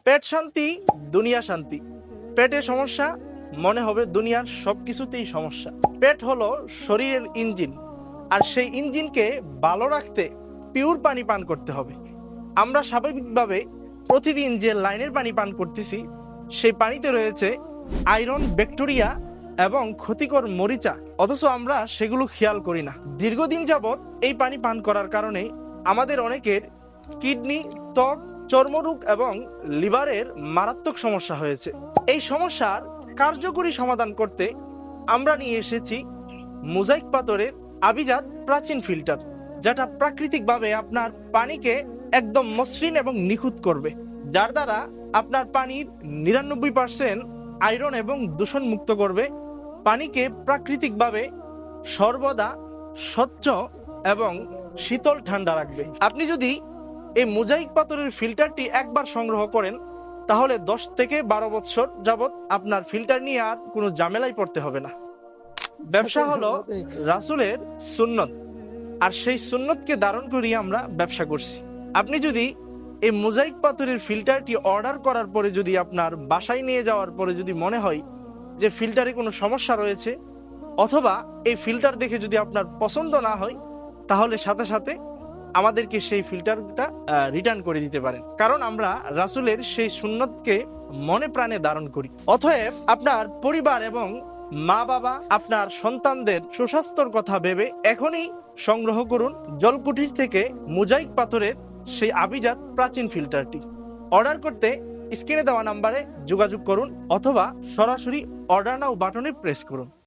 পেট শান্তি দুনিয়া শান্তি। পেটে সমস্যা মনে হবে দুনিয়ার সবকিছুতেই সমস্যা। পেট হলো শরীরের ইঞ্জিন, আর সেই ইঞ্জিনকে ভালো রাখতে পিওর পানি পান করতে হবে। আমরা স্বাভাবিকভাবে প্রতিদিন যে লাইনের পানি পান করতেছি সেই পানিতে রয়েছে আয়রন, ব্যাকটেরিয়া এবং ক্ষতিকর মরিচা, অথচ আমরা সেগুলো খেয়াল করি না। দীর্ঘদিন যাবৎ এই পানি পান করার কারণে আমাদের অনেকের কিডনি, ত্বক, চর্মরোগ এবং লিভারের মারাত্মক সমস্যা হয়েছে। এই সমস্যার কার্যকরী সমাধান করতে আমরা নিয়ে এসেছি মোজাইক পাথরের আভিজাত প্রাচীন ফিল্টার, যেটা প্রাকৃতিকভাবে আপনার পানিকে একদম মসৃণ এবং নিখুঁত করবে, যার দ্বারা আপনার পানির 99% আয়রন এবং দূষণ মুক্ত করবে। পানিকে প্রাকৃতিকভাবে সর্বদা স্বচ্ছ এবং শীতল ঠান্ডা রাখবে। আপনি যদি এই মোজাইক পাথরের ফিল্টারটি একবার সংগ্রহ করেন তাহলে 10 থেকে 12 বছর যাবত আপনার ফিল্টার নিয়ে আর কোনো ঝামেলায় পড়তে হবে না। ব্যবসা হলো রাসূলের সুন্নত, আর সেই সুন্নতকে ধারণ করিয়ে আমরা ব্যবসা করছি। আপনি যদি এই মোজাইক পাথরের ফিল্টারটি অর্ডার করার পরে যদি আপনার বাসায় নিয়ে যাওয়ার পরে যদি মনে হয় যে ফিল্টারে কোনো সমস্যা রয়েছে, অথবা এই ফিল্টার দেখে যদি আপনার পছন্দ না হয়, তাহলে সাথে সাথে আমাদেরকে সেই ফিল্টারটা রিটার্ন করে দিতে পারেন, কারণ আমরা রাসূলের সেই সুন্নতকে মনে প্রাণে ধারণ করি। অতএব আপনার পরিবার এবং মা বাবা, আপনার সন্তানদের সুস্বাস্থ্যর কথা ভেবে এখনই সংগ্রহ করুন জলকুঠির থেকে মোজাইক পাথরের সেই আভিজাত প্রাচীন ফিল্টারটি। অর্ডার করতে স্ক্রিনে দেওয়া নাম্বারে যোগাযোগ করুন অথবা সরাসরি অর্ডার নাও বাটনে প্রেস করুন।